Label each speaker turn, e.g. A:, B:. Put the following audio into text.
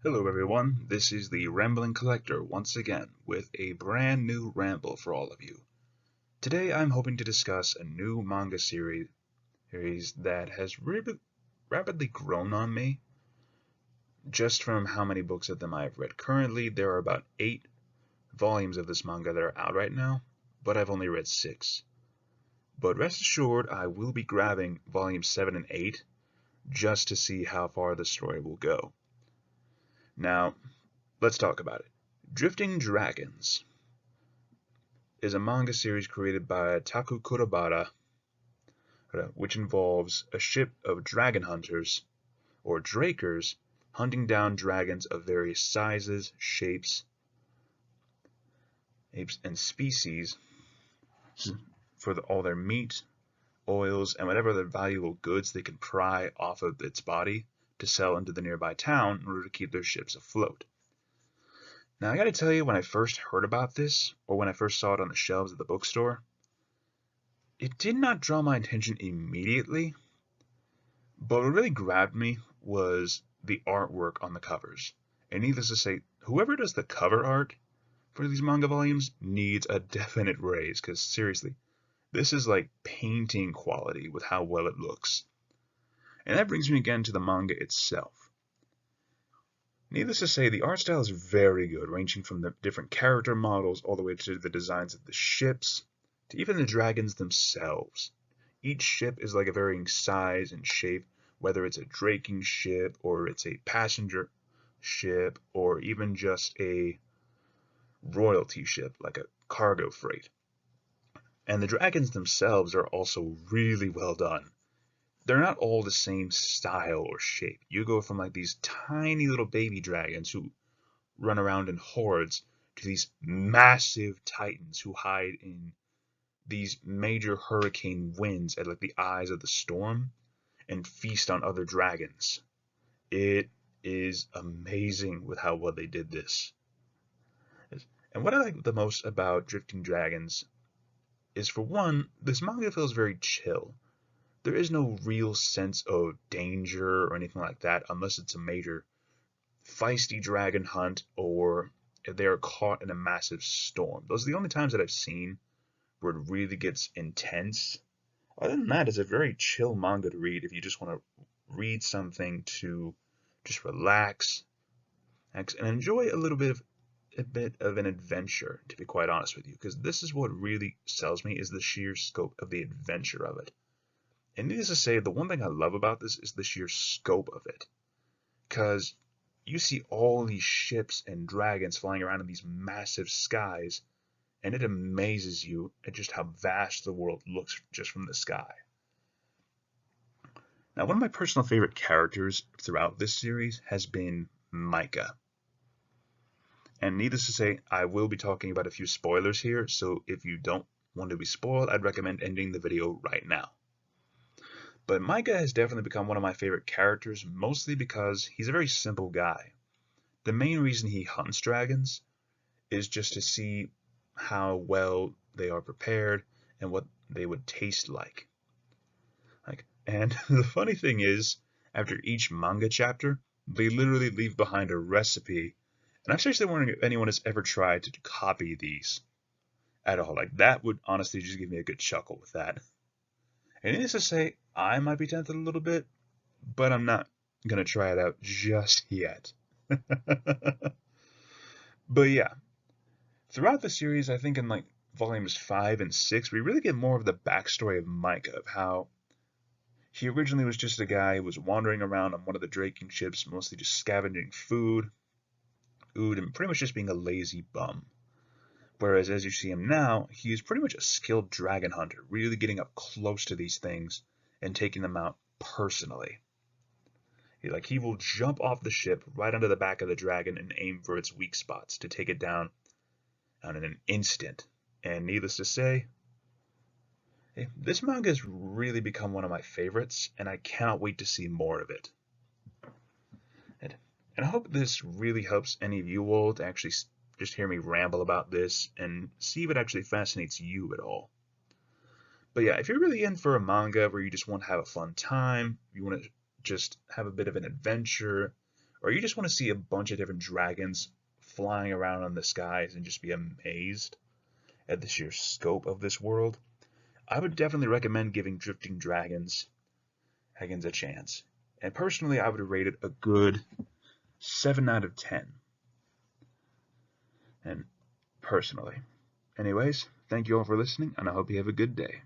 A: Hello everyone, this is the Rambling Collector once again with a brand new ramble for all of you. Today I'm hoping to discuss a new manga series that has really rapidly grown on me just from how many books of them I've read. Currently there are about 8 volumes of this manga that are out right now, but I've only read 6. But rest assured I will be grabbing volumes 7 and 8 just to see how far the story will go. Now, let's talk about it. Drifting Dragons is a manga series created by Taku, which involves a ship of dragon hunters, or drakers, hunting down dragons of various sizes, shapes, and species for all their meat, oils, and whatever other valuable goods they can pry off of its body to sell into the nearby town in order to keep their ships afloat. Now, I gotta tell you, when I first heard about this, or when I first saw it on the shelves at the bookstore, it did not draw my attention immediately, but what really grabbed me was the artwork on the covers. And needless to say, whoever does the cover art for these manga volumes needs a definite raise, because seriously, this is like painting quality with how well it looks. And that brings me again to the manga itself. Needless to say, the art style is very good, ranging from the different character models all the way to the designs of the ships, to even the dragons themselves. Each ship is like a varying size and shape, whether it's a draking ship, or it's a passenger ship, or even just a royalty ship, like a cargo freight. And the dragons themselves are also really well done. They're not all the same style or shape. You go from like these tiny little baby dragons who run around in hordes to these massive titans who hide in these major hurricane winds at like the eyes of the storm and feast on other dragons. It is amazing with how well they did this. And what I like the most about Drifting Dragons is, for one, this manga feels very chill. There is no real sense of danger or anything like that unless it's a major feisty dragon hunt or if they are caught in a massive storm. Those are the only times that I've seen where it really gets intense. Other than that, it's a very chill manga to read if you just want to read something to just relax and enjoy a bit of an adventure, to be quite honest with you, because this is what really sells me, is the sheer scope of the adventure of it. And needless to say, the one thing I love about this is the sheer scope of it, because you see all these ships and dragons flying around in these massive skies, and it amazes you at just how vast the world looks just from the sky. Now, one of my personal favorite characters throughout this series has been Micah. And needless to say, I will be talking about a few spoilers here, so if you don't want to be spoiled, I'd recommend ending the video right now. But Micah has definitely become one of my favorite characters, mostly because he's a very simple guy. The main reason he hunts dragons is just to see how well they are prepared and what they would taste like. And the funny thing is, after each manga chapter, they literally leave behind a recipe. And I'm seriously wondering if anyone has ever tried to copy these at all. Like, that would honestly just give me a good chuckle with that. And needless to say, I might be tempted a little bit, but I'm not gonna try it out just yet. But yeah, throughout the series, I think in like volumes 5 and 6, we really get more of the backstory of Micah, of how he originally was just a guy who was wandering around on one of the draking ships, mostly just scavenging food, and pretty much just being a lazy bum. Whereas as you see him now, he is pretty much a skilled dragon hunter, really getting up close to these things and taking them out personally. He will jump off the ship right onto the back of the dragon and aim for its weak spots to take it down in an instant. And needless to say, this manga has really become one of my favorites, and I cannot wait to see more of it. And, I hope this really helps any of you all to actually just hear me ramble about this and see if it actually fascinates you at all. But yeah, if you're really in for a manga where you just want to have a fun time, you want to just have a bit of an adventure, or you just want to see a bunch of different dragons flying around in the skies and just be amazed at the sheer scope of this world, I would definitely recommend giving Drifting Dragons a chance. And personally, I would rate it a good 7 out of 10. And personally. Anyways, thank you all for listening, and I hope you have a good day.